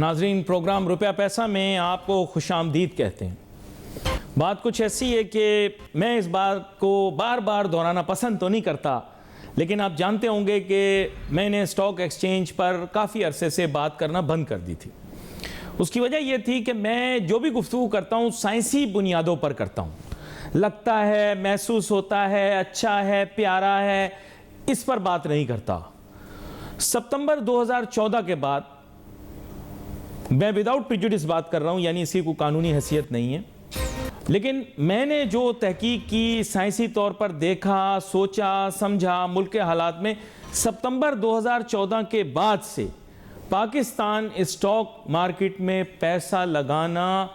नाजरीन, प्रोग्राम रुपया पैसा में आपको खुशामदीद कहते हैं। बात कुछ ऐसी है कि मैं इस बात को बार बार दोहराना पसंद तो नहीं करता, लेकिन आप जानते होंगे कि मैंने स्टॉक एक्सचेंज पर काफ़ी अरसे से बात करना बंद कर दी थी। उसकी वजह यह थी कि मैं जो भी गुफ्तगू करता हूँ साइंसी बुनियादों पर करता हूँ। लगता है, महसूस होता है, अच्छा है, प्यारा है, इस पर बात नहीं करता। सितंबर 2014 के बाद मैं विदाउट प्रिजुडिस बात कर रहा हूँ, यानी इसकी कोई कानूनी हैसियत नहीं है, लेकिन मैंने जो तहकीक की, साइंसी तौर पर देखा, सोचा, समझा, मुल्क के हालात में, सितंबर 2014 के बाद से पाकिस्तान स्टॉक मार्केट में पैसा लगाना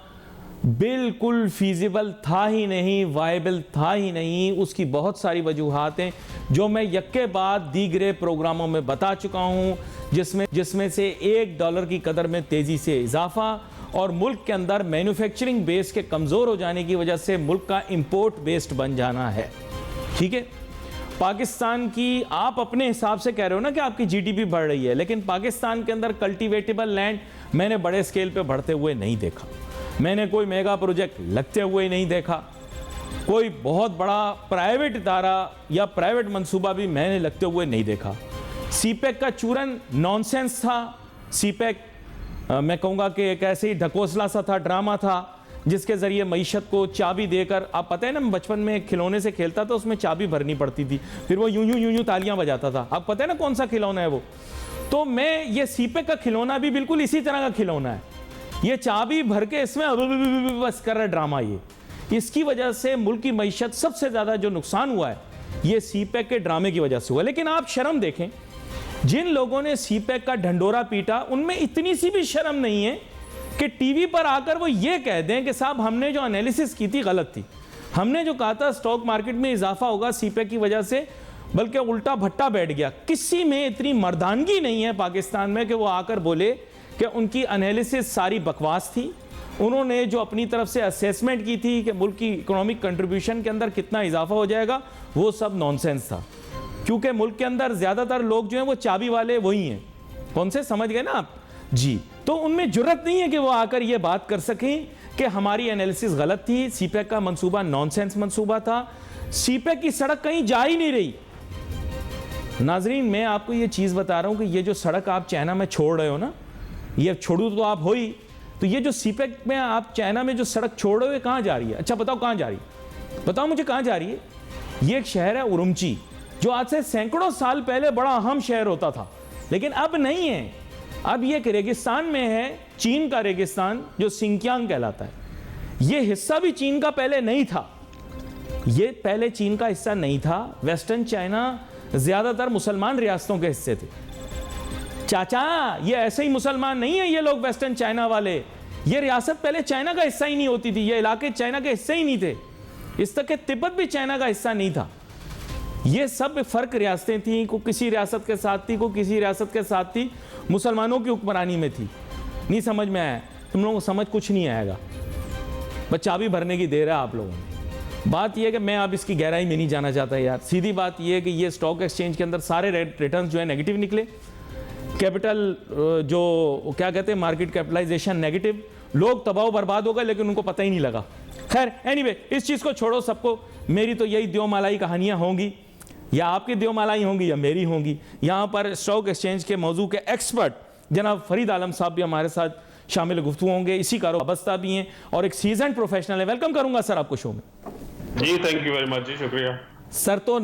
बिल्कुल फीजिबल था ही नहीं, वायबल था ही नहीं। उसकी बहुत सारी वजूहात हैं जो मैं यक्के बाद दीगरे प्रोग्रामों में बता चुका हूँ, जिसमें से $1 की कदर में तेज़ी से इजाफा और मुल्क के अंदर मैन्युफैक्चरिंग बेस के कमज़ोर हो जाने की वजह से मुल्क का इंपोर्ट बेस्ड बन जाना है। ठीक है, पाकिस्तान की आप अपने हिसाब से कह रहे हो ना कि आपकी जीडीपी बढ़ रही है, लेकिन पाकिस्तान के अंदर कल्टीवेटेबल लैंड मैंने बड़े स्केल पे बढ़ते हुए नहीं देखा। मैंने कोई मेगा प्रोजेक्ट लगते हुए नहीं देखा। कोई बहुत बड़ा प्राइवेट इदारा या प्राइवेट मंसूबा भी मैंने लगते हुए नहीं देखा। सीपेक का चूरन नॉनसेंस था। सीपेक मैं कहूँगा कि एक ऐसे ही ढकोसला सा था, ड्रामा था, जिसके ज़रिए मईशत को चाबी देकर, आप पता है ना, बचपन में खिलौने से खेलता था, उसमें चाबी भरनी पड़ती थी, फिर वो यूं यूं तालियां बजाता था। आप पता है ना कौन सा खिलौना है वो? तो मैं ये सीपेक का खिलौना भी बिल्कुल इसी तरह का खिलौना है। ये चाबी भर के इसमें बस कर रहा है ड्रामा। ये इसकी वजह से मुल्क की मईशत सबसे ज़्यादा जो नुकसान हुआ है ये सीपेक के ड्रामे की वजह से हुआ। लेकिन आप शर्म देखें, जिन लोगों ने सीपेक का ढंडोरा पीटा उनमें इतनी सी भी शर्म नहीं है कि टीवी पर आकर वो ये कह दें कि साहब हमने जो एनालिसिस की थी गलत थी, हमने जो कहा था स्टॉक मार्केट में इजाफा होगा सीपेक की वजह से, बल्कि उल्टा भट्टा बैठ गया। किसी में इतनी मर्दानगी नहीं है पाकिस्तान में कि वो आकर बोले कि उनकी एनालिसिस सारी बकवास थी। उन्होंने जो अपनी तरफ से असेसमेंट की थी कि मुल्क की इकोनॉमिक कंट्रीब्यूशन के अंदर कितना इजाफा हो जाएगा, वो सब नॉनसेंस था। क्योंकि मुल्क के अंदर ज़्यादातर लोग जो हैं वो चाबी वाले वही हैं। कौन से, समझ गए ना आप जी? तो उनमें जुर्रत नहीं है कि वो आकर ये बात कर सकें कि हमारी एनालिसिस गलत थी, सीपेक का मंसूबा नॉनसेंस मंसूबा था, सीपेक की सड़क कहीं जा ही नहीं रही। नाजरीन, मैं आपको ये चीज़ बता रहा हूँ कि ये जो सड़क आप चाइना में छोड़ रहे हो ना, ये छोड़ू तो आप हो ही, तो ये जो सीपेक में आप चाइना में जो सड़क छोड़ रहे हो, कहाँ जा रही है? अच्छा बताओ कहाँ जा रही है, बताओ मुझे कहाँ जा रही है? ये एक शहर है उरुमची, जो आज से सैकड़ों साल पहले बड़ा अहम शहर होता था, लेकिन अब नहीं है। अब ये एक रेगिस्तान में है, चीन का रेगिस्तान जो सिंकियांग कहलाता है। ये हिस्सा भी चीन का पहले नहीं था, ये पहले चीन का हिस्सा नहीं था। वेस्टर्न चाइना ज्यादातर मुसलमान रियासतों के हिस्से थे। चाचा, ये ऐसे ही मुसलमान नहीं है ये लोग वेस्टर्न चाइना वाले। ये रियासत पहले चाइना का हिस्सा ही नहीं होती थी, ये इलाके चाइना के हिस्से ही नहीं थे। इस तक के तिब्बत भी चाइना का हिस्सा नहीं था। ये सब फर्क रियासतें थी, को किसी रियासत के साथ थी, को किसी रियासत के साथ थी, मुसलमानों की हुक्मरानी में थी। नहीं समझ में आया? तुम लोगों को समझ कुछ नहीं आएगा, बस चाबी भरने की देर है आप लोगों में। बात यह है कि मैं अब इसकी गहराई में नहीं जाना चाहता यार। सीधी बात यह है कि ये स्टॉक एक्सचेंज के अंदर सारे रिटर्न जो है नेगेटिव निकले। कैपिटल जो क्या कहते हैं, मार्केट कैपिटलाइजेशन नेगेटिव। लोग तबाह बर्बाद हो गए लेकिन उनको पता ही नहीं लगा। खैर एनीवे, इस चीज़ को छोड़ो, सबको मेरी तो यही द्योमालाई कहानियाँ होंगी, या आपकी द्योमालाई होंगी या मेरी होंगी। यहाँ पर स्टॉक एक्सचेंज के मौजू के एक्सपर्ट जनाब फरीद आलम साहब भी हमारे साथ शामिल गुफ्तगू होंगे, इसी कारोबार वाबस्ता भी हैं और एक सीजन प्रोफेशनल है। वेलकम करूंगा सर आपको शो में। जी थैंक यू वेरी मच जी, शुक्रिया सर। तो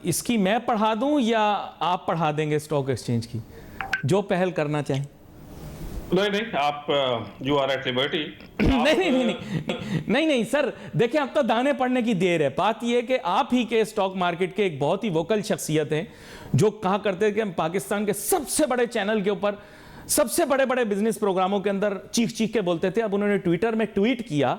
इसकी मैं पढ़ा दूं या आप पढ़ा देंगे स्टॉक एक्सचेंज की, जो पहल करना चाहें? नहीं, आप यू आर एट लिबर्टी। नहीं सर, देखिए अब तो दाने पड़ने की देर है। बात यह है कि आप ही के स्टॉक मार्केट के एक बहुत ही वोकल शख्सियत हैं, जो कहा करते थे कि हम पाकिस्तान के सबसे बड़े चैनल के ऊपर सबसे बड़े बड़े बिजनेस प्रोग्रामों के अंदर चीख के बोलते थे। अब उन्होंने ट्विटर में ट्वीट किया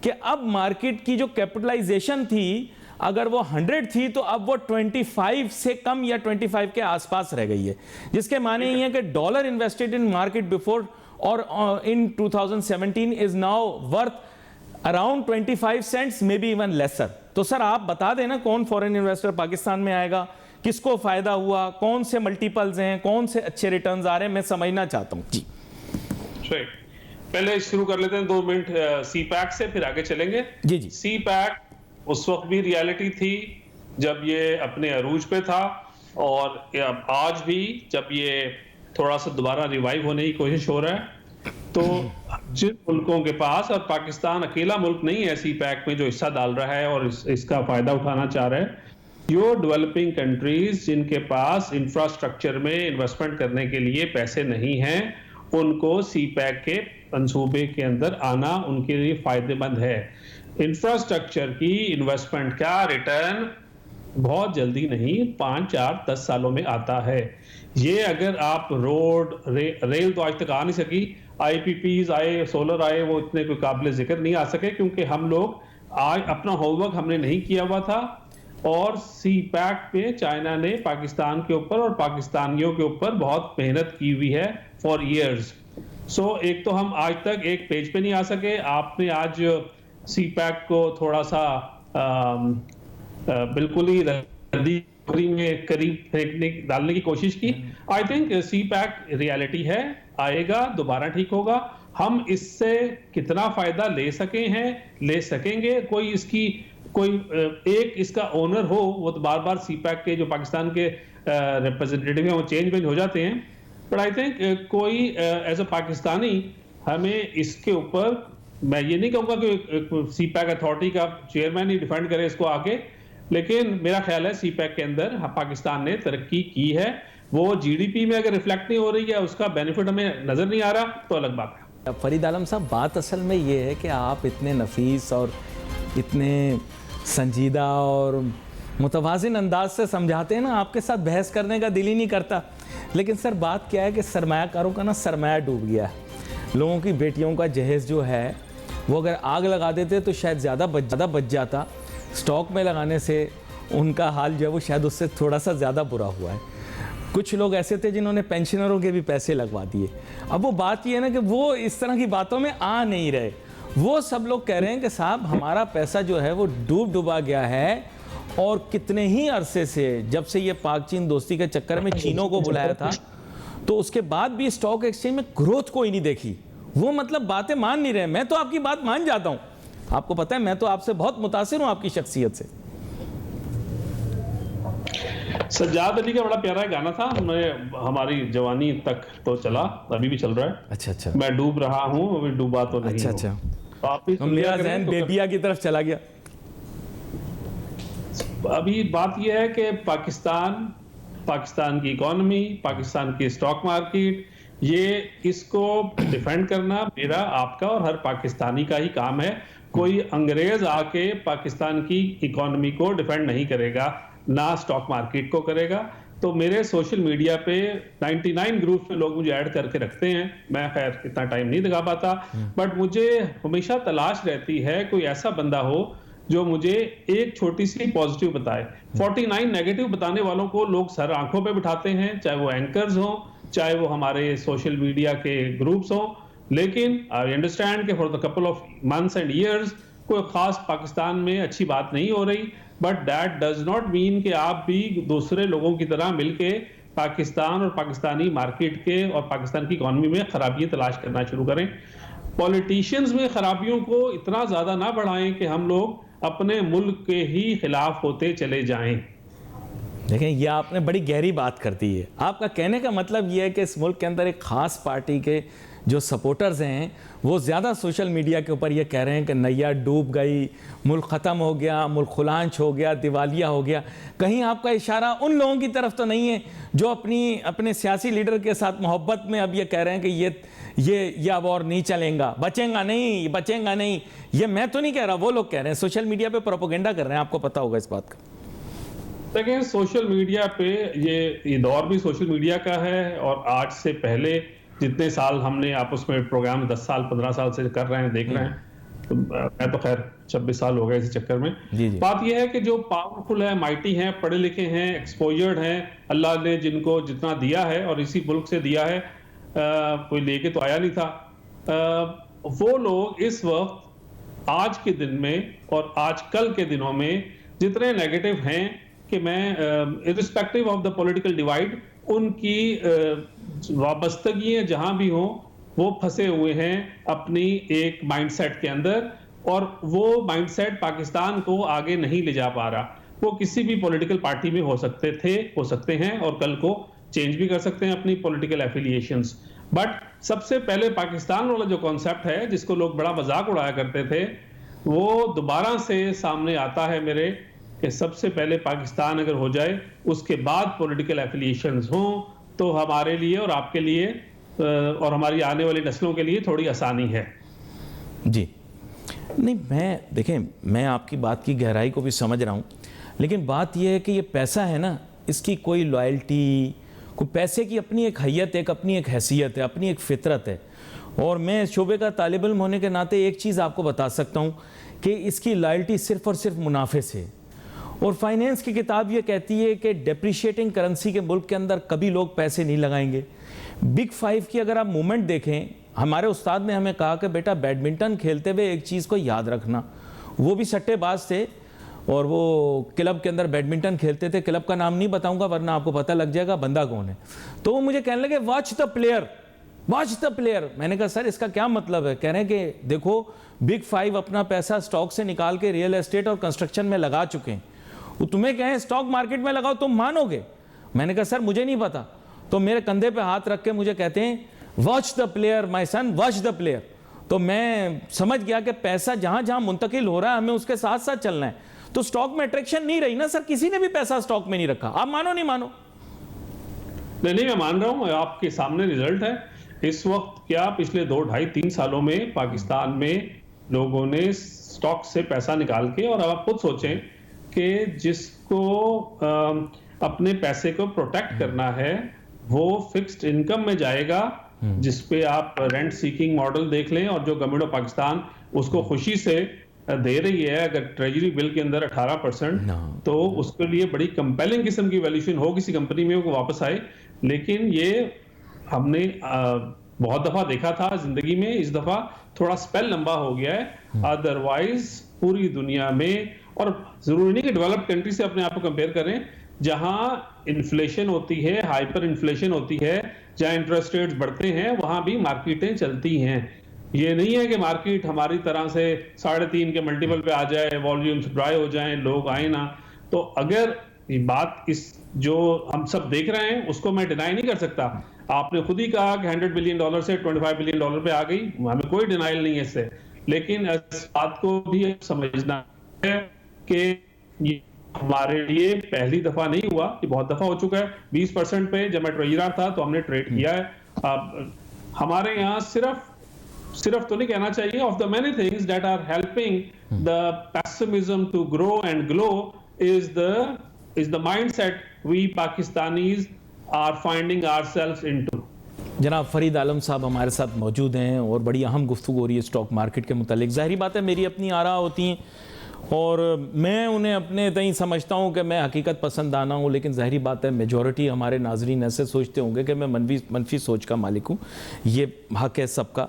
कि अब मार्केट की जो कैपिटलाइजेशन थी, अगर वो 100 थी तो अब वो 25 से कम या 25 के आसपास रह गई है, जिसके माने ये है कि dollar invested in market before और in 2017 is now worth around 25 cents, may be even lesser. तो सर आप बता देना कौन फॉरेन इन्वेस्टर पाकिस्तान में आएगा, किसको फायदा हुआ, कौन से मल्टीपल्स हैं, कौन से अच्छे रिटर्न्स आ रहे हैं, मैं समझना चाहता हूं जी। राइट, पहले शुरू कर लेते हैं 2 मिनट सी पैक से, फिर आगे चलेंगे। जी जी। सी पैक उस वक्त भी रियलिटी थी जब ये अपने अरूज पे था, और आज भी जब ये थोड़ा सा दोबारा रिवाइव होने की कोशिश हो रहा है। तो जिन मुल्कों के पास, और पाकिस्तान अकेला मुल्क नहीं है सी पैक में जो हिस्सा डाल रहा है और इसका फायदा उठाना चाह रहा है, जो डेवलपिंग कंट्रीज जिनके पास इंफ्रास्ट्रक्चर में इन्वेस्टमेंट करने के लिए पैसे नहीं हैं, उनको सी पैक के मंसूबे के अंदर आना उनके लिए फायदेमंद है। इंफ्रास्ट्रक्चर की इन्वेस्टमेंट का रिटर्न बहुत जल्दी नहीं, 5, 4, 10 सालों में आता है। ये अगर आप रोड रेल तो आज तक आ नहीं सकी, IPPs आए, सोलर आए, वो इतने कोई काबिल जिक्र नहीं आ सके क्योंकि हम लोग आज अपना होमवर्क हमने नहीं किया हुआ था। और सी पैक पे चाइना ने पाकिस्तान के ऊपर और पाकिस्तानियों के ऊपर बहुत मेहनत की हुई है फॉर ईयर्स। सो एक तो हम आज तक एक पेज पे नहीं आ सके, आपने आज सी पैक को थोड़ा सा बिल्कुल ही रद्दी में करीब डालने की कोशिश की। I think CPEC reality है, आएगा, दोबारा ठीक होगा। हम इससे कितना फायदा ले सकेंगे, कोई एक इसका ओनर हो, वो तो बार बार सी पैक के जो पाकिस्तान के रिप्रेजेंटेटिव हैं वो चेंज हो जाते हैं। बट आई थिंक कोई एज अ पाकिस्तानी हमें इसके ऊपर, मैं ये नहीं कहूँगा कि सी पैक अथॉरिटी का चेयरमैन ही डिफेंड करे इसको आके, लेकिन मेरा ख्याल है सी पैक के अंदर पाकिस्तान ने तरक्की की है। वो GDP में अगर रिफ्लेक्ट नहीं हो रही है, उसका बेनिफिट हमें नजर नहीं आ रहा, तो अलग बात है। फरीद आलम साहब, बात असल में ये है कि आप इतने नफीस और इतने संजीदा और मुतवाज़िन अंदाज से समझाते हैं ना, आपके साथ बहस करने का दिल ही नहीं करता। लेकिन सर बात क्या है कि सरमायाकारों का ना सरमाया डूब गया है। लोगों की बेटियों का जहेज़ जो है वो अगर आग लगा देते तो शायद ज़्यादा बच जाता। स्टॉक में लगाने से उनका हाल जो है वो शायद उससे थोड़ा सा ज़्यादा बुरा हुआ है। कुछ लोग ऐसे थे जिन्होंने पेंशनरों के भी पैसे लगवा दिए। अब वो बात ये है ना कि वो इस तरह की बातों में आ नहीं रहे। वो सब लोग कह रहे हैं कि साहब हमारा पैसा जो है वो डूबा गया है, और कितने ही अरसे से, जब से ये पाक चीन दोस्ती के चक्कर में चीनों को बुलाया था, तो उसके बाद भी स्टॉक एक्सचेंज में ग्रोथ कोई नहीं देखी। वो मतलब बातें मान नहीं रहे। मैं तो आपकी बात मान जाता हूँ, आपको पता है मैं तो आपसे बहुत मुतासिर हूँ आपकी शख्सियत से। सज्जाद अली का बड़ा प्यारा गाना था, हमारी जवानी तक तो चला, अभी भी चल रहा है। अच्छा। मैं डूब रहा हूँ, अभी डूबा तो नहीं। अच्छा। तो आप भी मेरा ज़हन बेबिया की तरफ चला गया। अभी बात यह है कि पाकिस्तान की इकोनॉमी, पाकिस्तान की स्टॉक मार्केट, ये इसको डिफेंड करना मेरा, आपका और हर पाकिस्तानी का ही काम है। कोई अंग्रेज आके पाकिस्तान की इकोनॉमी को डिफेंड नहीं करेगा, ना स्टॉक मार्केट को करेगा। तो मेरे सोशल मीडिया पे 99 ग्रुप में लोग मुझे ऐड करके रखते हैं। मैं खैर इतना टाइम नहीं लगा पाता, बट मुझे हमेशा तलाश रहती है कोई ऐसा बंदा हो जो मुझे एक छोटी सी पॉजिटिव बताए। 49 नेगेटिव बताने वालों को लोग सर आंखों पे बिठाते हैं, चाहे वो एंकर्स हो, चाहे वो हमारे सोशल मीडिया के ग्रुप्स हो। लेकिन आई अंडरस्टैंड कि for the couple of months and years कोई खास पाकिस्तान में अच्छी बात नहीं हो रही, but that does not mean कि आप भी दूसरे लोगों की तरह मिलके पाकिस्तान और पाकिस्तानी मार्केट के और पाकिस्तान की इकोनॉमी में खराबियां तलाश करना शुरू करें। पॉलिटिशियंस में खराबियों को इतना ज्यादा ना बढ़ाएं कि हम लोग अपने मुल्क के ही खिलाफ होते चले जाएं। देखें, ये आपने बड़ी गहरी बात कर दी है। आपका कहने का मतलब ये है कि इस मुल्क के अंदर एक ख़ास पार्टी के जो सपोर्टर्स हैं वो ज़्यादा सोशल मीडिया के ऊपर ये कह रहे हैं कि नैया डूब गई, मुल्क ख़त्म हो गया, मुल्क खुलांच हो गया, दिवालिया हो गया। कहीं आपका इशारा उन लोगों की तरफ तो नहीं है जो अपने सियासी लीडर के साथ मोहब्बत में अब ये कह रहे हैं कि ये अब और नहीं चलेगा, बचेगा नहीं। ये मैं तो नहीं कह रहा, वो लोग कह रहे हैं, सोशल मीडिया पे प्रोपेगेंडा कर रहे हैं। आपको पता होगा इस बात का। देखिए, सोशल मीडिया पे ये दौर भी सोशल मीडिया का है, और आज से पहले जितने साल हमने आपस में प्रोग्राम 10 साल 15 साल से कर रहे हैं, देख रहे हैं, तो मैं तो खैर 26 साल हो गए इस चक्कर में। बात यह है कि जो पावरफुल है, माइटी हैं, पढ़े लिखे हैं, एक्सपोजर्ड हैं, अल्लाह ने जिनको जितना दिया है और इसी मुल्क से दिया है, कोई लेके तो आया नहीं था, वो लोग इस वक्त आज के दिन में और आज कल के दिनों में जितने नेगेटिव हैं कि मैं irrespective of the political divide, उनकी वाबस्तगियां जहां भी हों, वो फंसे हुए हैं अपनी एक माइंडसेट के अंदर, और वो माइंडसेट पाकिस्तान को आगे नहीं ले जा पा रहा। वो किसी भी पॉलिटिकल पार्टी में हो सकते हैं, और कल को चेंज भी कर सकते हैं अपनी पॉलिटिकल एफिलिएशंस। बट सबसे पहले पाकिस्तान वाला जो कॉन्सेप्ट है, जिसको लोग बड़ा मजाक उड़ाया करते थे, वो दोबारा से सामने आता है मेरे, कि सबसे पहले पाकिस्तान अगर हो जाए, उसके बाद पॉलिटिकल एफिलिएशंस हों, तो हमारे लिए और आपके लिए और हमारी आने वाली नस्लों के लिए थोड़ी आसानी है। जी नहीं, देखें, मैं आपकी बात की गहराई को भी समझ रहा हूँ, लेकिन बात यह है कि ये पैसा है ना, इसकी कोई लॉयल्टी, कोई पैसे की अपनी एक हैयत है, अपनी एक हैसियत है, अपनी एक फितरत है। और मैं इस शोबे का तालिब इल्म होने के नाते एक चीज़ आपको बता सकता हूँ कि इसकी लॉयल्टी सिर्फ़ और सिर्फ मुनाफे से। और फाइनेंस की किताब ये कहती है कि डेप्रिशिएटिंग करेंसी के मुल्क के अंदर कभी लोग पैसे नहीं लगाएंगे। बिग 5 की अगर आप मूवमेंट देखें, हमारे उस्ताद ने हमें कहा कि बेटा बैडमिंटन खेलते हुए एक चीज़ को याद रखना, वो भी सट्टेबाज थे और वो क्लब के अंदर बैडमिंटन खेलते थे। क्लब का नाम नहीं बताऊंगा वरना आपको पता लग जाएगा बंदा कौन है। तो वो मुझे कहने लगे watch the player, watch the player. मैंने कहा सर इसका क्या मतलब है? कह रहे हैं कि देखो बिग 5 अपना पैसा स्टॉक से निकाल के रियल एस्टेट और कंस्ट्रक्शन में लगा चुके हैं, वो तुम्हें कहें स्टॉक मार्केट में लगाओ, तुम मानोगे? मैंने कहा सर मुझे नहीं पता। तो मेरे कंधे पे हाथ रख के मुझे कहते हैं watch the player my son, watch the player. तो मैं समझ गया कि पैसा जहां जहां मुंतकिल हो रहा है हमें उसके साथ साथ चलना है। तो स्टॉक में अट्रैक्शन नहीं रही ना सर, किसी ने भी पैसा स्टॉक में नहीं रखा। आप मानो नहीं मानो? नहीं, मैं मान रहा हूं, आपके सामने रिजल्ट है। इस वक्त क्या पिछले 2, 2.5, 3 सालों में पाकिस्तान में लोगों ने स्टॉक से पैसा निकाल के, और अब आप खुद सोचें कि जिसको अपने पैसे को प्रोटेक्ट करना है वो फिक्स्ड इनकम में जाएगा, जिसपे आप रेंट सीकिंग मॉडल देख लें, और जो गवर्नमेंट ऑफ पाकिस्तान उसको खुशी से दे रही है, अगर ट्रेजरी बिल के अंदर 18%, तो उसके लिए बड़ी कंपेलिंग किस्म की वैल्यूएशन हो किसी कंपनी में वो वापस आए। लेकिन ये हमने बहुत दफा देखा था जिंदगी में, इस दफा थोड़ा स्पेल लंबा हो गया है। अदरवाइज पूरी दुनिया में, और जरूरी नहीं कि डेवलप्ड कंट्री से अपने आप को कंपेयर करें, जहां इन्फ्लेशन होती है, हाइपर इन्फ्लेशन होती है, जहां इंटरेस्ट रेट्स बढ़ते हैं, वहां भी मार्केटें चलती हैं। ये नहीं है कि मार्केट हमारी तरह से 3.5 के मल्टीपल पे आ जाए, वॉल्यूम्स ड्राई हो जाएं, लोग आए ना। तो अगर ये बात इस जो हम सब देख रहे हैं उसको मैं डिनाई नहीं कर सकता। आपने खुद ही कहा कि $100 बिलियन से $25 बिलियन पे आ गई, हमें कोई डिनाइल नहीं है इससे। लेकिन इस बात को भी समझना है कि ये हमारे लिए पहली दफा नहीं हुआ, ये बहुत दफा हो चुका है। 20% पे जब मैं ट्रेजरर था तो हमने ट्रेड किया है। अब हमारे यहाँ सिर्फ तो नहीं कहना चाहिए, of the many things that are helping the pessimism to grow and glow is the mindset we Pakistanis are finding ourselves into. जनाब फरीद आलम साहब हमारे साथ मौजूद हैं और बड़ी अहम गुफ्तगू हो रही है स्टॉक मार्केट के मुतालिक। ज़ाहिर बात है मेरी अपनी आरा होती हैं और मैं उन्हें अपने तई समझता हूँ कि मैं हकीकत पसंद आना हूँ, लेकिन ज़ाहिर बात है मेजॉरिटी हमारे नाजरीन ऐसे सोचते होंगे कि मैं मनफी सोच का मालिक हूँ। ये हक है सबका।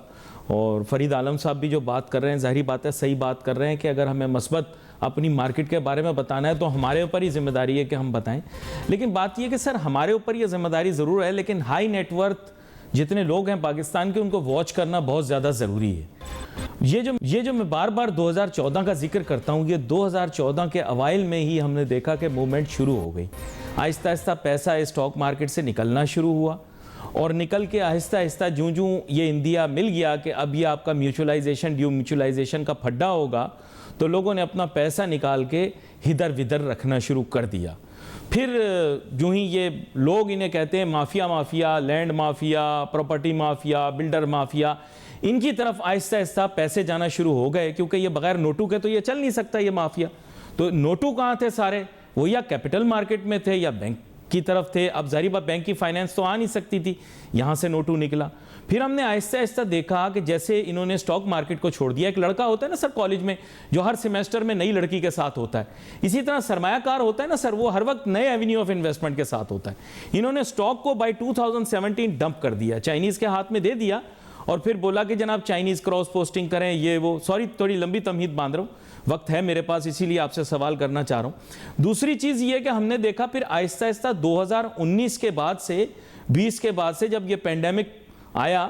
और फरीद आलम साहब भी जो बात कर रहे हैं ज़ाहिर बात है सही बात कर रहे हैं कि अगर हमें मस्बत अपनी मार्केट के बारे में बताना है तो हमारे ऊपर ही जिम्मेदारी है कि हम बताएं। लेकिन बात यह कि सर हमारे ऊपर ये जिम्मेदारी ज़रूर है, लेकिन हाई नेटवर्थ जितने लोग हैं पाकिस्तान के उनको वॉच करना बहुत ज़्यादा ज़रूरी है। ये जो मैं बार बार 2014 का जिक्र करता हूँ, ये 2014 के अवाइल में ही हमने देखा कि मूवमेंट शुरू हो गई। आहिस्ता आहिस्ता पैसा स्टॉक मार्केट से निकलना शुरू हुआ और निकल के आहिस्ता आहिस्ता जूं ये इंडिया मिल गया कि अब ये आपका म्यूचुअलाइजेशन ड्यू म्यूचुअलाइजेशन का फड्डा होगा, तो लोगों ने अपना पैसा निकाल के इधर विधर रखना शुरू कर दिया। फिर जो ही ये लोग इन्हें कहते हैं mafia, land mafia, property mafia, builder mafia, इनकी तरफ आहिस्ता आहिस्ता पैसे जाना शुरू हो गए, क्योंकि ये बगैर नोटू के तो ये चल नहीं सकता ये माफिया। तो नोटू कहाँ थे सारे? वो या कैपिटल मार्केट में थे या बैंक की तरफ थे। अब ज़ाहिर बात बैंक की फाइनेंस तो आ नहीं सकती थी, यहाँ से नोटू निकला। फिर हमने आहिस्ता आहिस्ता देखा कि जैसे इन्होंने स्टॉक मार्केट को छोड़ दिया। एक लड़का होता है ना सर कॉलेज में जो हर सेमेस्टर में नई लड़की के साथ होता है, इसी तरह सरमायाकार होता है ना सर, वो हर वक्त नए एवेन्यू ऑफ इन्वेस्टमेंट के साथ होता है। इन्होंने स्टॉक को बाय 2017 डंप कर दिया, चाइनीज़ के हाथ में दे दिया और फिर बोला कि जनाब चाइनीज़ क्रॉस पोस्टिंग करें, ये वो। सॉरी थोड़ी लंबी तमहीद बांध रहा हूँ, वक्त है मेरे पास इसीलिए आपसे सवाल करना चाह रहा हूँ। दूसरी चीज़ ये कि हमने देखा फिर आहिस्ता आहिस्ता 2019 के बाद से 20 के बाद से जब ये पेंडेमिक आया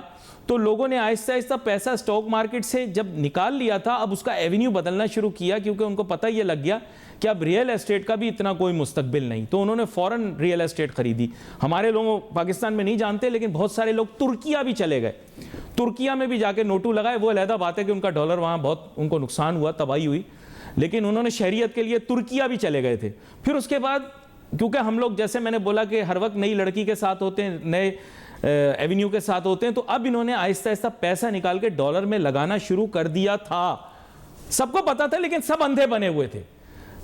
तो लोगों ने आहिस्ता आहिस्ता पैसा स्टॉक मार्केट से जब निकाल लिया था, अब उसका एवेन्यू बदलना शुरू किया, क्योंकि उनको पता ये लग गया कि अब रियल एस्टेट का भी इतना कोई मुस्तकबिल नहीं, तो उन्होंने फौरन रियल एस्टेट खरीदी। हमारे लोग पाकिस्तान में नहीं जानते, लेकिन बहुत सारे लोग तुर्किया भी चले गए, तुर्किया में भी जाके नोटू लगाए। वो अलहदा बात है कि उनका डॉलर वहाँ बहुत उनको नुकसान हुआ, तबाही हुई, लेकिन उन्होंने शहरियत के लिए तुर्किया भी चले गए थे। फिर उसके बाद क्योंकि हम लोग, जैसे मैंने बोला कि हर वक्त नई लड़की के साथ होते हैं, नए एवेन्यू के साथ होते हैं, तो अब इन्होंने आहिस्ता आहिस्ता पैसा निकाल के डॉलर में लगाना शुरू कर दिया था। सबको पता था, लेकिन सब अंधे बने हुए थे।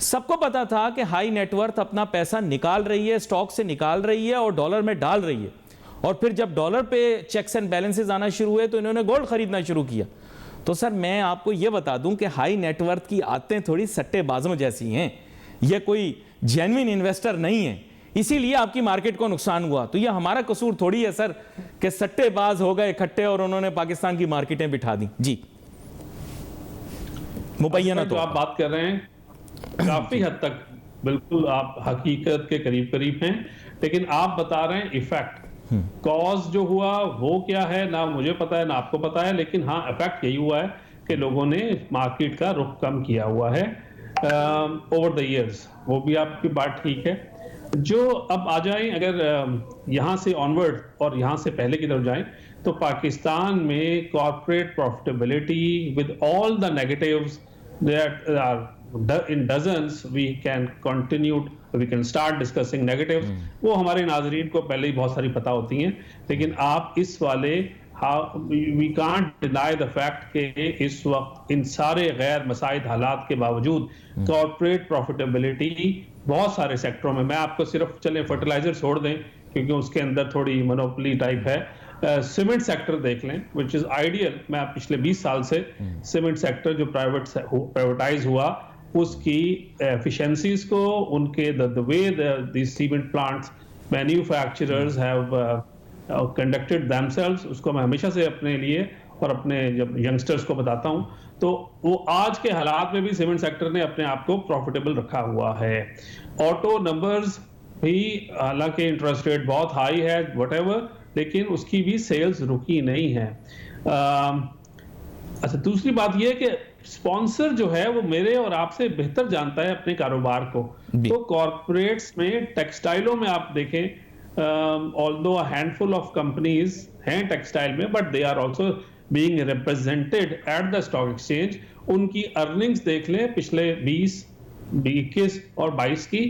सबको पता था कि हाई नेटवर्थ अपना पैसा निकाल रही है, स्टॉक से निकाल रही है और डॉलर में डाल रही है। और फिर जब डॉलर पे चेक्स एंड बैलेंसेस आना शुरू हुए तो इन्होंने गोल्ड खरीदना शुरू किया। तो सर मैं आपको यह बता दूं कि हाई नेटवर्थ की आदतें थोड़ी सट्टेबाजों जैसी हैं, यह कोई जेन्युइन इन्वेस्टर नहीं है, इसीलिए आपकी मार्केट को नुकसान हुआ। तो यह हमारा कसूर थोड़ी है सर कि सट्टेबाज हो गए इकट्ठे और उन्होंने पाकिस्तान की मार्केटें बिठा दी। जी मुबैना तो आप बात कर रहे हैं काफी हद तक बिल्कुल आप हकीकत के करीब करीब हैं, लेकिन आप बता रहे हैं इफेक्ट, कॉज जो हुआ वो क्या है ना मुझे पता है ना आपको पता है, लेकिन हाँ इफेक्ट यही हुआ है कि लोगों ने मार्केट का रुख कम किया हुआ है ओवर द इयर्स। वो भी आपकी बात ठीक है। जो अब आ जाएं अगर यहाँ से ऑनवर्ड और यहाँ से पहले की तरफ जाएं, तो पाकिस्तान में corporate profitability with all the negatives that are in dozens, we can start discussing negatives। वो हमारे नाजरीन को पहले ही बहुत सारी पता होती हैं, लेकिन आप इस वाले we can't deny the fact कि इस वक्त इन सारे गैर मसाइद हालात के बावजूद कॉर्पोरेट प्रॉफिटेबिलिटी बहुत सारे सेक्टरों में, मैं आपको सिर्फ चले फर्टिलाइजर छोड़ दें क्योंकि उसके अंदर थोड़ी मोनोपोली टाइप है, सीमेंट सेक्टर देख लें विच इज आइडियल। मैं पिछले 20 साल से सीमेंट सेक्टर जो प्राइवेटाइज हुआ उसकी एफिशिएंसीज को, उनके the way the cement plants manufacturers have conducted themselves, उसको मैं हमेशा से अपने लिए और अपने जब यंगस्टर्स को बताता हूं, तो वो आज के हालात में भी सीमेंट सेक्टर ने अपने आप को प्रॉफिटेबल रखा हुआ है। ऑटो नंबर्स भी हालांकि इंटरेस्ट रेट बहुत हाई है व्हाटएवर, लेकिन उसकी भी सेल्स रुकी नहीं है। अच्छा, दूसरी बात यह कि स्पॉन्सर जो है वो मेरे और आपसे बेहतर जानता है अपने कारोबार को। तो कॉर्पोरेट्स में टेक्सटाइलों में आप देखें, although a handful of companies हैं टेक्सटाइल में, but they are also being represented at the stock exchange. उनकी अर्निंग्स देख लें पिछले 20, 21 और 22 की,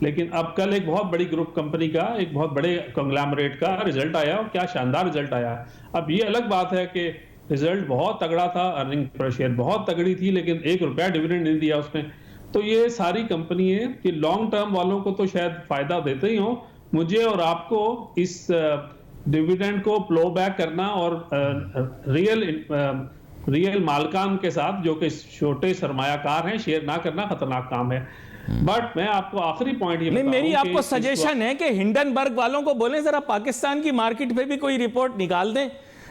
लेकिन अब कल एक बहुत बड़ी ग्रुप कंपनी का, एक बहुत बड़े कंग्लोमरेट का रिजल्ट आया और क्या शानदार रिजल्ट आया। अब ये अलग बात है कि रिजल्ट बहुत तगड़ा था, अर्निंग पर शेयर बहुत तगड़ी थी, लेकिन ₹1 डिविडेंड नहीं दिया उसने। तो ये सारी कंपनी है कि लॉन्ग टर्म वालों को तो शायद फायदा देते ही हो, मुझे और आपको इस डिविडेंड को प्लो बैक करना और रियल मालकान के साथ जो कि छोटे सरमायाकार हैं शेयर ना करना खतरनाक काम है। बट मैं आपको आखिरी पॉइंट ये नहीं, मेरी आपको सजेशन है कि हिंडनबर्ग वालों को बोलें जरा पाकिस्तान की मार्केट पे भी कोई रिपोर्ट निकाल दें।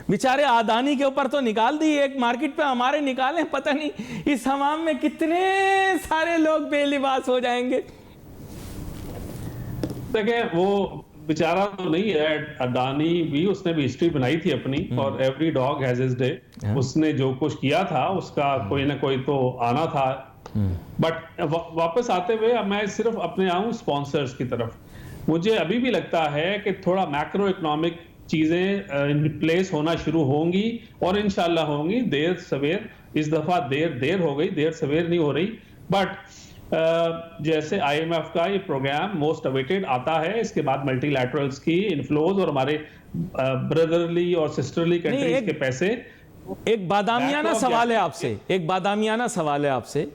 बेचारे अदानी के ऊपर तो निकाल दी, एक मार्केट पे हमारे निकालें, पता नहीं इस हमाम में कितने सारे लोग बेलिबास हो जाएंगे। देखिए वो बेचारा तो नहीं है, अडानी भी, उसने भी हिस्ट्री बनाई थी अपनी, और every dog has his day. उसने जो कुछ किया था उसका कोई ना कोई तो आना था। बट वापस आते हुए अब मैं सिर्फ अपने आऊं स्पॉन्सर्स की तरफ। मुझे अभी भी लगता है कि थोड़ा मैक्रो इकोनॉमिक चीजें इन प्लेस होना शुरू होंगी और इंशाल्लाह होंगी देर सवेर। इस दफा देर हो गई, देर सवेर नहीं हो रही। बट जैसे IMF का ये प्रोग्राम मोस्ट अवेटेड आता है, इसके बाद मल्टीलैटरल्स की इनफ्लोज और हमारे ब्रदरली और सिस्टरली कंट्रीज के पैसे। एक बादामियाना सवाल है आपसे, एक बादामियाना सवाल है आपसे।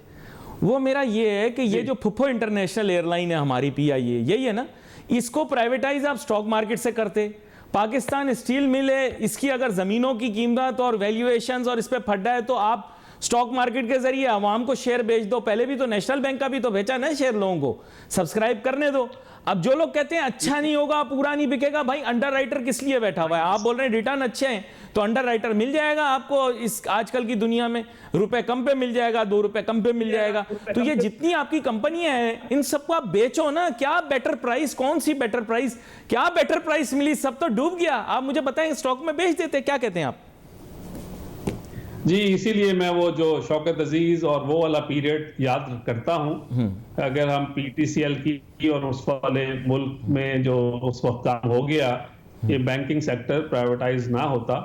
वो मेरा ये है कि ये जो फुफो इंटरनेशनल एयरलाइन है हमारी PIA, यही है ना, इसको प्राइवेटाइज आप स्टॉक मार्केट से करते। पाकिस्तान स्टील मिल है, इसकी अगर जमीनों की कीमत और वैल्यूएशंस और इस पे फड्डा है तो आप स्टॉक मार्केट के जरिए आवाम को शेयर बेच दो। पहले भी तो नेशनल बैंक का भी तो बेचा ना शेयर, लोगों को सब्सक्राइब करने दो। अब जो लोग कहते हैं अच्छा नहीं होगा, पूरा नहीं बिकेगा, भाई अंडरराइटर किस लिए बैठा हुआ है? आप बोल रहे हैं रिटर्न अच्छे हैं तो अंडरराइटर मिल जाएगा आपको। इस आजकल की दुनिया में रुपए कम पे मिल जाएगा, ₹2 कम पे मिल जाएगा। तो ये जितनी आपकी कंपनियां हैं इन सबको आप बेचो ना। क्या बेटर प्राइस, कौन सी बेटर प्राइस, क्या बेटर प्राइस मिली? सब तो डूब गया। आप मुझे बताएं, स्टॉक में बेच देते, क्या कहते हैं आप? जी, इसीलिए मैं वो जो शौकत अजीज और वो वाला पीरियड याद करता हूँ। अगर हम पीटीसीएल की और उस वाले मुल्क में जो उस वक्त काम हो गया, ये बैंकिंग सेक्टर प्राइवेटाइज ना होता,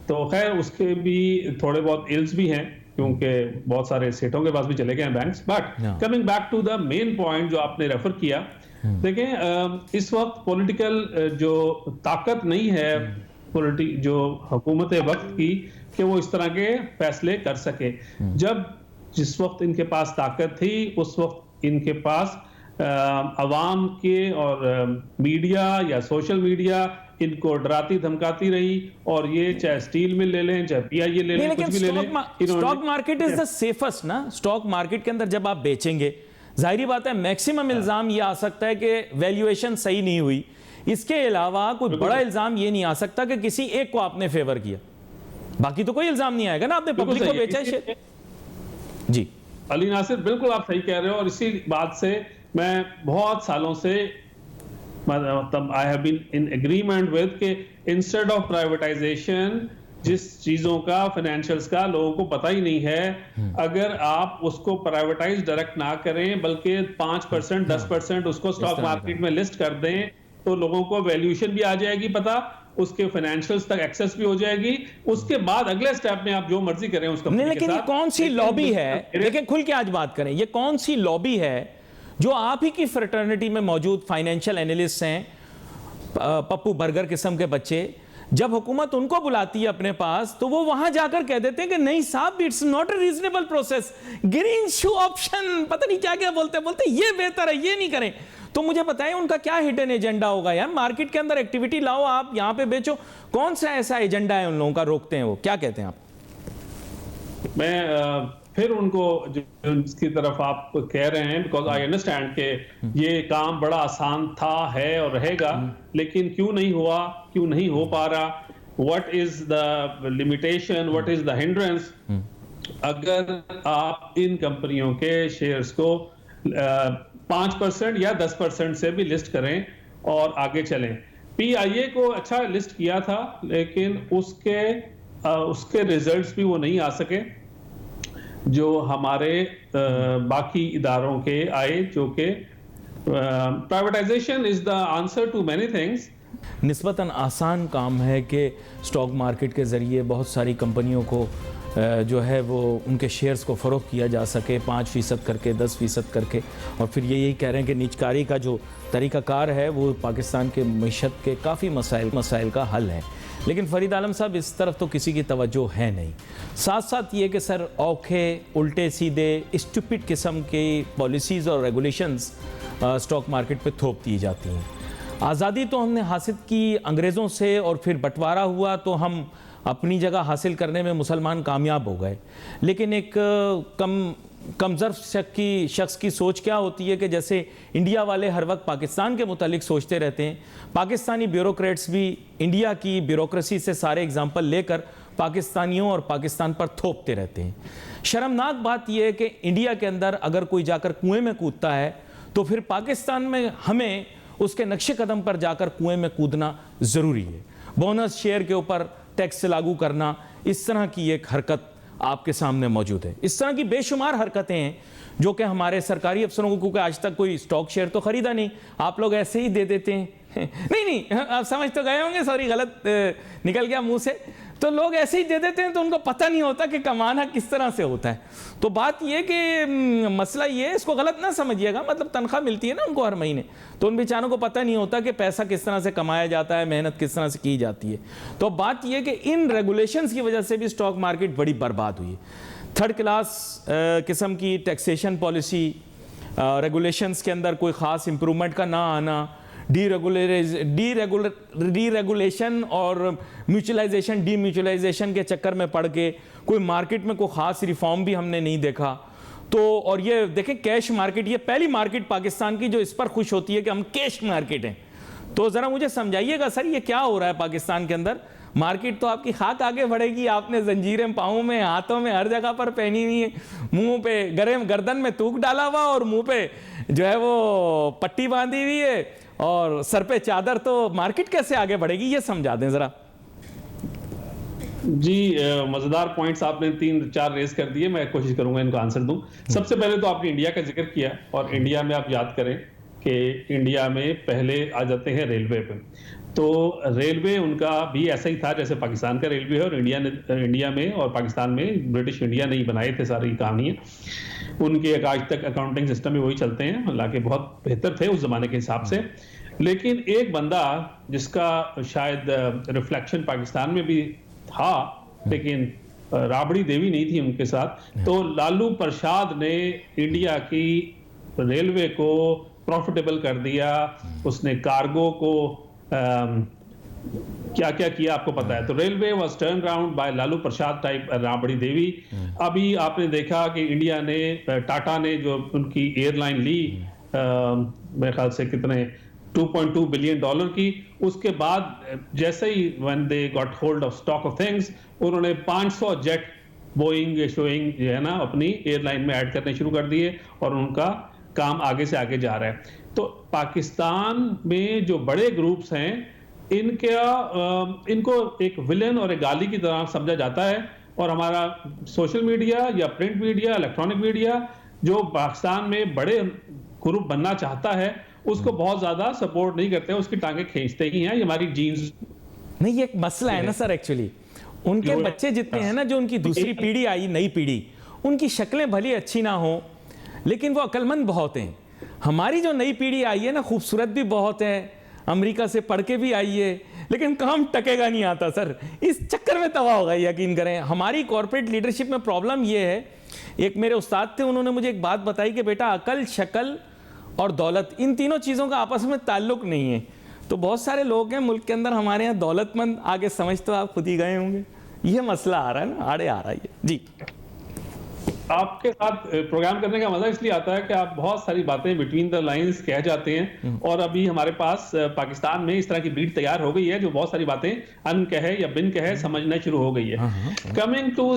तो खैर उसके भी थोड़े बहुत इल्स भी हैं, क्योंकि बहुत सारे सेठों के पास भी चले गए हैं banks. But coming back to the main point जो आपने रेफर किया, देखें इस वक्त पॉलिटिकल जो ताकत नहीं है जो हुकूमत वक्त की, कि वो इस तरह के फैसले कर सके। जिस वक्त इनके पास ताकत थी, उस वक्त इनके पास अवाम के और मीडिया या सोशल मीडिया इनको डराती धमकाती रही, और ये चाहे स्टील मिल ले लें, चाहे पीआईए ले लें, कुछ भी ले लें। Stock market is the safest ना। स्टॉक मार्केट के अंदर जब आप बेचेंगे, जाहिर बात है मैक्सिमम इल्जाम ये आ सकता है कि वैल्यूएशन सही नहीं हुई। इसके अलावा कोई बड़ा इल्जाम ये नहीं आ सकता कि किसी एक को आपने फेवर किया, बाकी तो कोई इल्जाम नहीं आएगा ना, आपने पब्लिक को बेचा है। जी अली नासिर, बिल्कुल आप सही कह रहे हो, और इसी बात से मैं बहुत सालों से मतलब I have been in agreement with के इंस्टेड ऑफ प्राइवेटाइजेशन, जिस चीजों का फाइनेंशियल्स का लोगों को पता ही नहीं है, अगर आप उसको प्राइवेटाइज डायरेक्ट ना करें, बल्कि 5% 10% उसको स्टॉक मार्केट में लिस्ट कर दें, तो लोगों को वैल्यूएशन भी आ जाएगी पता, उसके फाइनेंशियल्स तक एक्सेस भी हो जाएगी। उसके बाद अगले स्टेप में आप जो मर्जी करें उसका। लेकिन ये कौन सी लॉबी है, देखिए खुल के आज बात करें, ये कौन सी लॉबी है जो आप ही की फ्रेटर्निटी में मौजूद फाइनेंशियल एनालिस्ट हैं, पप्पू बर्गर किस्म के बच्चे, जब हुकूमत उनको बुलाती है अपने पास, तो वो वहां जाकर कह देते हैं कि नहीं साहब, it's not a reasonable process, green shoe option, पता नहीं क्या क्या बोलते ये बेहतर है, ये नहीं करें। तो मुझे बताएं उनका क्या हिडन एजेंडा होगा यार? मार्केट के अंदर एक्टिविटी लाओ, आप यहां पे बेचो, कौन सा ऐसा एजेंडा है उन लोगों का, रोकते हैं वो, क्या कहते हैं आप? मैं फिर उनको जिसकी तरफ आप कह रहे हैं, बिकॉज आई अंडरस्टैंड के ये काम बड़ा आसान था, है और रहेगा, लेकिन क्यों नहीं हुआ, क्यों नहीं हो पा रहा, what is the limitation, what is the hindrance. अगर आप इन कंपनियों के शेयर्स को 5% या 10% से भी लिस्ट करें और आगे चलें। पीआईए को अच्छा लिस्ट किया था, लेकिन उसके रिजल्ट्स भी वो नहीं आ सके जो हमारे बाकी इदारों के आए, जो कि privatisation is the answer to many things. निस्बतन आसान काम है कि स्टॉक मार्केट के ज़रिए बहुत सारी कंपनियों को जो है वो उनके शेयर्स को फ़रोख्त किया जा सके, 5% करके, 10% करके, और फिर यही कह रहे हैं कि निजकारी का जो तरीक़ाकार है वो पाकिस्तान के मईशत के काफ़ी मसाइल का हल है। लेकिन फ़रीद आलम साहब, इस तरफ तो किसी की तवज्जो है नहीं। साथ साथ ये कि सर औखे, उल्टे सीधे, स्टूपिड किस्म की पॉलिसीज़ और रेगुलेशंस स्टॉक मार्केट पे थोप दी जाती हैं। आज़ादी तो हमने हासिल की अंग्रेज़ों से, और फिर बंटवारा हुआ तो हम अपनी जगह हासिल करने में मुसलमान कामयाब हो गए। लेकिन एक कमज़र शख्स की सोच क्या होती है कि जैसे इंडिया वाले हर वक्त पाकिस्तान के मुतालिक सोचते रहते हैं, पाकिस्तानी ब्यूरोक्रेट्स भी इंडिया की ब्यूरोक्रेसी से सारे एग्जाम्पल लेकर पाकिस्तानियों और पाकिस्तान पर थोपते रहते हैं। शर्मनाक बात यह है कि इंडिया के अंदर अगर कोई जाकर कुएं में कूदता है, तो फिर पाकिस्तान में हमें उसके नक्शे कदम पर जाकर कुएं में कूदना ज़रूरी है। बोनस शेयर के ऊपर टैक्स लागू करना, इस तरह की एक हरकत आपके सामने मौजूद है। इस तरह की बेशुमार हरकतें हैं जो कि हमारे सरकारी अफसरों को, क्योंकि आज तक कोई स्टॉक शेयर तो खरीदा नहीं, आप लोग ऐसे ही दे देते हैं नहीं आप समझ तो गए होंगे, सॉरी गलत निकल गया मुंह से, तो लोग ऐसे ही दे देते हैं, तो उनको पता नहीं होता कि कमाना किस तरह से होता है। तो बात यह कि मसला ये है, इसको गलत ना समझिएगा, मतलब तनख्वाह मिलती है ना उनको हर महीने, तो उन बेचारों को पता नहीं होता कि पैसा किस तरह से कमाया जाता है, मेहनत किस तरह से की जाती है। तो बात यह कि इन रेगुलेशंस की वजह से भी स्टॉक मार्केट बड़ी बर्बाद हुई है। थर्ड क्लास किस्म की टैक्सेशन पॉलिसी, रेगुलेशंस के अंदर कोई ख़ास इंप्रूवमेंट का ना आना, डीरेगुलेशन और म्यूचुअलाइजेशन, डीम्यूचुअलाइजेशन के चक्कर में पड़ के कोई मार्केट में कोई ख़ास रिफॉर्म भी हमने नहीं देखा। तो और ये देखें कैश मार्केट, ये पहली मार्केट पाकिस्तान की जो इस पर खुश होती है कि हम कैश मार्केट हैं। तो ज़रा मुझे समझाइएगा सर, ये क्या हो रहा है पाकिस्तान के अंदर? मार्केट तो आपकी खाक आगे बढ़ेगी, आपने जंजीरें पाँवों में, हाथों में, हर जगह पर पहनी हुई है, मुंह पे गर्दन में तूक डाला हुआ और मुंह पे जो है वो पट्टी बांधी हुई है और सर पे चादर, तो मार्केट कैसे आगे बढ़ेगी, ये समझा दें जरा। जी, मजेदार पॉइंट्स आपने 3-4 रेस कर दिए, मैं कोशिश करूंगा इनको आंसर दूं। सबसे पहले तो आपने इंडिया का जिक्र किया, और इंडिया में आप याद करें कि इंडिया में पहले आ जाते हैं रेलवे पे। तो रेलवे उनका भी ऐसा ही था जैसे पाकिस्तान का रेलवे है, और इंडिया में और पाकिस्तान में ब्रिटिश इंडिया ने ही बनाए थे सारी कहानियां। उनके आज तक अकाउंटिंग सिस्टम में वही चलते हैं, हालांकि बहुत बेहतर थे उस जमाने के हिसाब से। लेकिन एक बंदा जिसका शायद रिफ्लेक्शन पाकिस्तान में भी था, लेकिन राबड़ी देवी नहीं थी उनके साथ, तो लालू प्रसाद ने इंडिया की रेलवे को प्रॉफिटेबल कर दिया। उसने कार्गो को क्या क्या किया आपको पता है। तो railway was turn around by Lalu Prasad type Rabri Devi. अभी आपने देखा कि इंडिया ने, टाटा ने जो उनकी एयरलाइन ली, मेरे ख्याल से कितने $2.2 बिलियन की, उसके बाद जैसे ही when they got hold of stock of things, उन्होंने 500 जेट बोइंग शोइंग जो है ना अपनी एयरलाइन में ऐड करने शुरू कर दिए, और उनका काम आगे से आगे जा रहा है। तो पाकिस्तान में जो बड़े ग्रुप्स हैं, इनको एक विलेन और एक गाली की तरह समझा जाता है, और हमारा सोशल मीडिया या प्रिंट मीडिया, इलेक्ट्रॉनिक मीडिया जो पाकिस्तान में बड़े ग्रुप बनना चाहता है, उसको बहुत ज्यादा सपोर्ट नहीं करते हैं, उसकी टांगे खींचते ही हैं। ये हमारी जीन्स नहीं, ये एक मसला है ना सर। एक्चुअली उनके बच्चे जितने हैं ना, जो उनकी दूसरी पीढ़ी आई, नई पीढ़ी, उनकी शक्लें भली अच्छी ना हो, लेकिन वो अक्लमंद बहुत हैं। हमारी जो नई पीढ़ी आई है ना, खूबसूरत भी बहुत है, अमेरिका से पढ़ के भी आई है, लेकिन काम टकेगा नहीं आता सर। इस चक्कर में तबाह होगा, यकीन करें। हमारी कॉर्पोरेट लीडरशिप में प्रॉब्लम ये है, एक मेरे उस्ताद थे, उन्होंने मुझे एक बात बताई कि बेटा, अकल, शक्ल और दौलत, इन तीनों चीज़ों का आपस में ताल्लुक नहीं है। तो बहुत सारे लोग हैं मुल्क के अंदर हमारे यहाँ दौलतमंद, आगे समझ तो आप खुद ही गए होंगे। ये मसला आ रहा है ना, आड़े आ रहा है जी। आपके साथ प्रोग्राम करने का मजा इसलिए आता है कि आप बहुत सारी बातें बिटवीन द लाइंस कह जाते हैं, और अभी हमारे पास पाकिस्तान में इस तरह की ब्रीड तैयार हो गई है जो बहुत सारी बातें अन कहे या बिन कहे समझना शुरू हो गई है। Coming to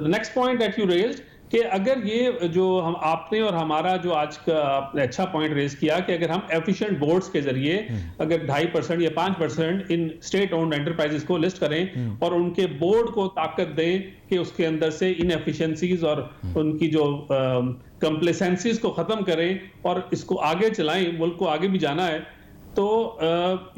next point that you raised, कि अगर ये जो हम आपने और हमारा जो आज का आपने अच्छा पॉइंट रेज किया कि अगर हम एफिशिएंट बोर्ड्स के जरिए अगर 2.5% या 5% इन स्टेट ओन्ड एंटरप्राइजेस को लिस्ट करें, और उनके बोर्ड को ताकत दें कि उसके अंदर से इनएफिशिएंसीज और उनकी जो कंप्लेसेंसीज को खत्म करें और इसको आगे चलाएं, मुल्क को आगे भी जाना है, तो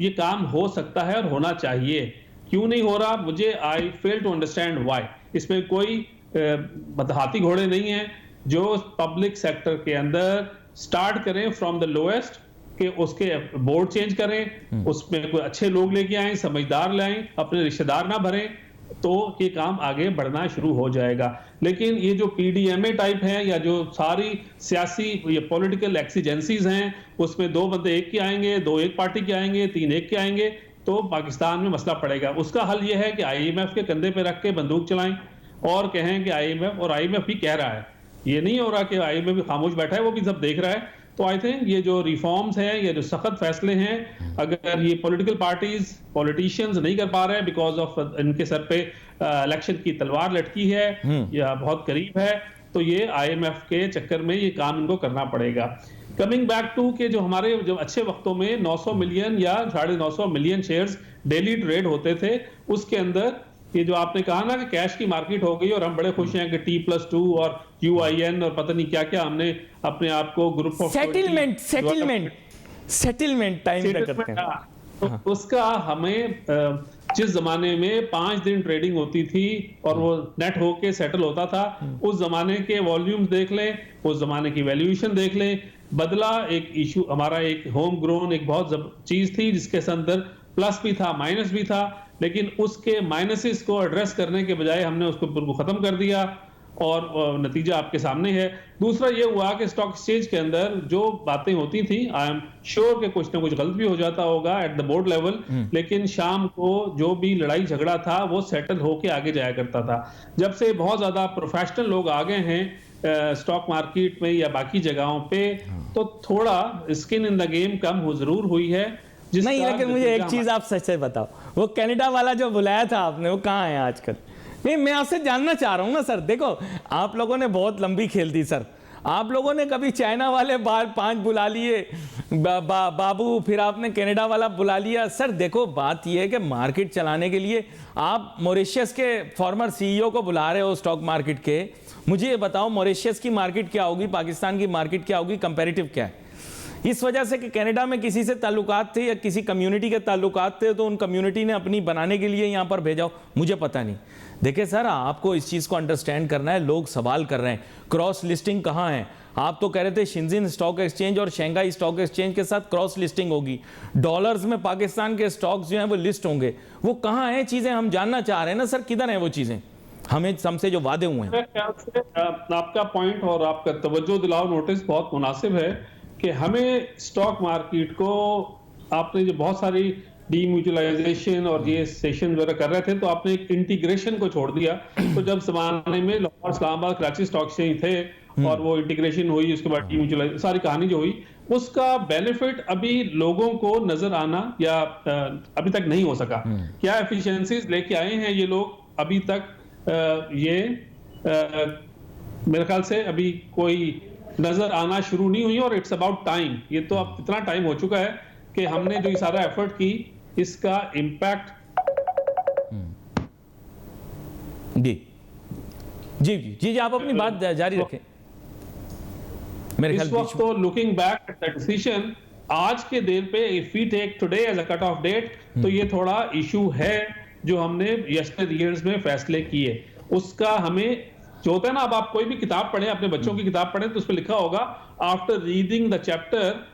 ये काम हो सकता है और होना चाहिए। क्यों नहीं हो रहा, मुझे आई फेल टू अंडरस्टैंड व्हाई। इसमें कोई हाथी घोड़े नहीं है। जो पब्लिक सेक्टर के अंदर स्टार्ट करें फ्रॉम द लोएस्ट, कि उसके बोर्ड चेंज करें, उसमें कोई अच्छे लोग लेके आए, समझदार लाएं, अपने रिश्तेदार ना भरें, तो ये काम आगे बढ़ना शुरू हो जाएगा। लेकिन ये जो पीडीएमए टाइप है, या जो सारी सियासी ये पॉलिटिकल एक्सीजेंसीज हैं, उसमें 2 बंदे एक के आएंगे, 2 एक पार्टी के आएंगे, 3 एक के आएंगे, तो पाकिस्तान में मसला पड़ेगा। उसका हल ये है कि आईएमएफ के कंधे पे रख के बंदूक चलाएं और कहें कि आईएमएफ, और आईएमएफ भी कह रहा है, ये नहीं हो रहा कि आईएमएफ भी खामोश बैठा है, वो भी सब देख रहा है। तो आई थिंक ये जो रिफॉर्म्स हैं, ये जो सख्त फैसले हैं, अगर ये पॉलिटिकल पार्टीज, पॉलिटिशियंस नहीं कर पा रहे हैं बिकॉज ऑफ इनके सर पे इलेक्शन की तलवार लटकी है या बहुत करीब है, तो ये आईएमएफ के चक्कर में ये काम इनको करना पड़ेगा। कमिंग बैक टू के जो हमारे जो अच्छे वक्तों में 900 मिलियन या 950 मिलियन शेयर्स डेली ट्रेड होते थे, उसके अंदर ये जो आपने कहा ना कि कैश की मार्केट हो गई और हम बड़े खुश हैं कि T+2 और UIN और पता नहीं क्या क्या हमने अपने आप को ग्रुप ऑफ सेटलमेंट टाइम पे करते हैं। तो उसका हमें जिस जमाने में 5 दिन ट्रेडिंग होती थी और वो नेट होके सेटल होता था, उस जमाने के वॉल्यूम्स देख लें, उस जमाने की वैल्यूएशन देख लें। बदला एक इशू हमारा, एक होम ग्रोन एक बहुत चीज थी जिसके अंदर प्लस भी था, माइनस भी था, लेकिन उसके माइनसेस को एड्रेस करने के बजाय हमने उसको बिल्कुल खत्म कर दिया, और नतीजा आपके सामने है। दूसरा ये हुआ कि स्टॉक एक्सचेंज के अंदर जो बातें होती थी, आई एम श्योर कि कुछ ना कुछ गलत भी हो जाता होगा एट द बोर्ड लेवल, लेकिन शाम को जो भी लड़ाई झगड़ा था वो सेटल होके आगे जाया करता था। जब से बहुत ज्यादा प्रोफेशनल लोग आ गए हैं स्टॉक मार्केट में या बाकी जगहों पे, तो थोड़ा स्किन इन द गेम कम जरूर हुई है। नहीं, लेकिन मुझे एक चीज आप सच से बताओ, वो कनाडा वाला जो बुलाया था आपने, वो कहाँ है आजकल? नहीं, मैं आपसे जानना चाह रहा हूँ ना सर। देखो, आप लोगों ने बहुत लंबी खेल दी सर। आप लोगों ने कभी चाइना वाले 5 बुला लिए, बाबू, फिर आपने कनाडा वाला बुला लिया। सर देखो, बात यह है कि मार्केट चलाने के लिए आप मॉरिशस के फॉर्मर सीईओ को बुला रहे हो स्टॉक मार्केट के। मुझे ये बताओ, मॉरिशस की मार्केट क्या होगी, पाकिस्तान की मार्केट क्या होगी, कंपैरेटिव क्या है? इस वजह से कि कनाडा में किसी से ताल्लुकात थे या किसी कम्युनिटी के ताल्लुकात थे, तो उन कम्युनिटी ने अपनी बनाने के लिए यहाँ पर भेजा हो, मुझे पता नहीं। देखिए सर, आपको इस चीज़ को अंडरस्टैंड करना है। लोग सवाल कर रहे हैं क्रॉस लिस्टिंग कहाँ है। आप तो कह रहे थे शिंजिन स्टॉक एक्सचेंज और शंघाई स्टॉक एक्सचेंज के साथ क्रॉस लिस्टिंग होगी, डॉलर्स में पाकिस्तान के स्टॉक्स जो हैं वो लिस्ट होंगे। वो कहाँ हैं चीज़ें, हम जानना चाह रहे हैं ना सर, किधर हैं वो चीज़ें, हमें हमसे जो वादे हुए हैं। आपका पॉइंट और आपका तवज्जो दिलाओ नोटिस बहुत मुनासिब है कि हमें स्टॉक मार्केट को, आपने जो बहुत सारी डीम्यूचुअलाइजेशन और ये सेशन वगैरह कर रहे थे, तो आपने एक इंटीग्रेशन को छोड़ दिया। तो जब जमाने में लाहौर, इस्लामाबाद, कराची स्टॉक एक्सचेंज थे और वो इंटीग्रेशन हुई, उसके बाद डीम्यूचुअलाइजेशन, सारी कहानी जो हुई, उसका बेनिफिट अभी लोगों को नजर आना या अभी तक नहीं हो सका। क्या एफिशिएंसीज लेके आए हैं ये लोग, अभी तक मेरे ख्याल से अभी कोई नजर आना शुरू नहीं हुई। और इट्स अबाउट टाइम। ये तो अब इतना टाइम हो चुका है कि हमने जो ये सारा एफर्ट की, इसका इम्पैक्ट। जी जी जी जी, आप अपनी बात जारी रखें। मेरे इस ख्याल वक्त तो looking back at the decision, आज के दिन पे if we take today as a cut off date, तो ये थोड़ा इशू है जो हमने यस्टरडे ईयर्स में फैसले किए। उसका हमें जो होता है ना, अब आप कोई भी किताब पढ़ें, अपने बच्चों की किताब पढ़ें, तो उस पर लिखा होगा after reading the chapter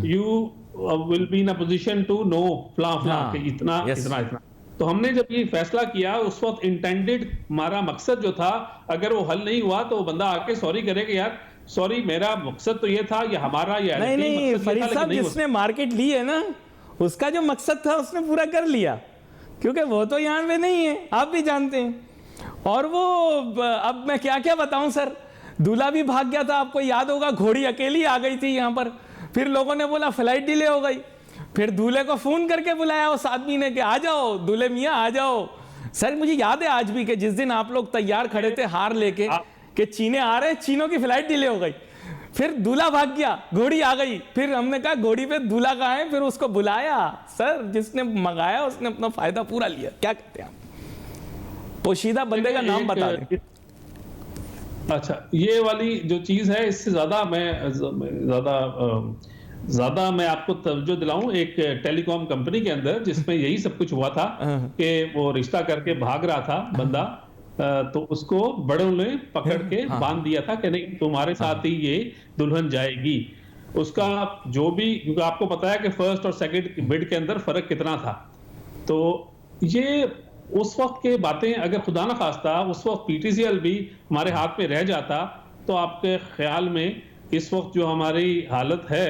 you will be in a position to know इतना इतना इतना। तो हमने जब ये फैसला किया, उस वक्त इंटेंडेड हमारा मकसद जो था, अगर वो हल नहीं हुआ तो वो बंदा आके सॉरी करेगा, यार सॉरी, मेरा मकसद तो ये था, या हमारा या नहीं फरीद साहब, जिसने मार्केट ली है ना, उसका जो मकसद था उसने पूरा कर लिया, क्योंकि वो तो यहाँ पे नहीं है, आप भी जानते हैं। और वो अब मैं क्या क्या बताऊं सर, दूल्हा भी भाग गया था, आपको याद होगा, घोड़ी अकेली आ गई थी यहाँ पर, फिर लोगों ने बोला फ्लाइट डिले हो गई, फिर दूल्हे को फोन करके बुलाया उस आदमी ने कि आ जाओ दूल्हे मियाँ आ जाओ। सर मुझे याद है आज भी कि जिस दिन आप लोग तैयार खड़े थे हार लेके कि चीने आ रहे, चीनों की फ्लाइट डिले हो गई, फिर दूल्हा भाग गया, घोड़ी आ गई, फिर हमने कहा घोड़ी पे दूल्हा कहाँ है, फिर उसको बुलाया। सर जिसने मंगाया उसने अपना फायदा पूरा लिया। क्या कहते हैं आप, पोशीदा बंदे का नाम बता दें। अच्छा, ये वाली जो चीज है, इससे ज्यादा मैं आपको तवज्जो दिलाऊं, एक टेलीकॉम कंपनी के अंदर जिसमें यही सब कुछ हुआ था कि वो रिश्ता करके भाग रहा था बंदा, तो उसको बड़ों ने पकड़ के बांध दिया था कि नहीं तुम्हारे साथ ही ये दुल्हन जाएगी। उसका जो भी, क्योंकि आपको पता है कि फर्स्ट और सेकंड बिड के अंदर फर्क कितना था, तो ये उस वक्त के बातें, अगर खुदा ना खास्ता उस वक्त पीटीसीएल भी हमारे हाथ में रह जाता, तो आपके ख्याल में इस वक्त जो हमारी हालत है,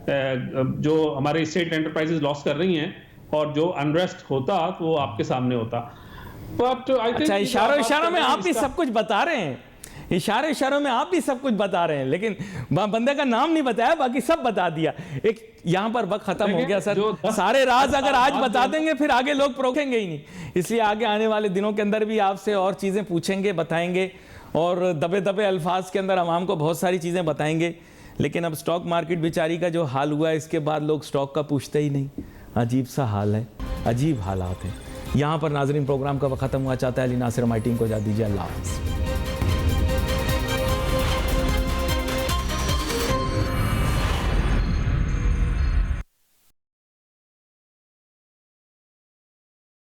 जो हमारे स्टेट एंटरप्राइजेस लॉस कर रही हैं और जो अनरेस्ट होता, तो वो आपके सामने होता। बट आई थिंक इशारों में आप भी सब कुछ बता रहे हैं, इशारों में आप भी सब कुछ बता रहे हैं, लेकिन बंदे का नाम नहीं बताया, बाकी सब बता दिया। एक यहाँ पर वक्त खत्म हो गया सर, सारे राज अगर आज बता देंगे फिर आगे लोग रोकेंगे ही नहीं। इसलिए आगे आने वाले दिनों के अंदर भी आपसे और चीजें पूछेंगे, बताएंगे, और दबे दबे अल्फाज के अंदर आवाम को बहुत सारी चीजें बताएंगे। लेकिन अब स्टॉक मार्केट बेचारी का जो हाल हुआ है, इसके बाद लोग स्टॉक का पूछते ही नहीं। अजीब सा हाल है, अजीब हालात है। यहाँ पर नाजरीन प्रोग्राम का वक्त खत्म हुआ। चाहता है अली नासिर हमारी टीम को इजाज़त दीजिए। अल्लाह हाफ़िज़।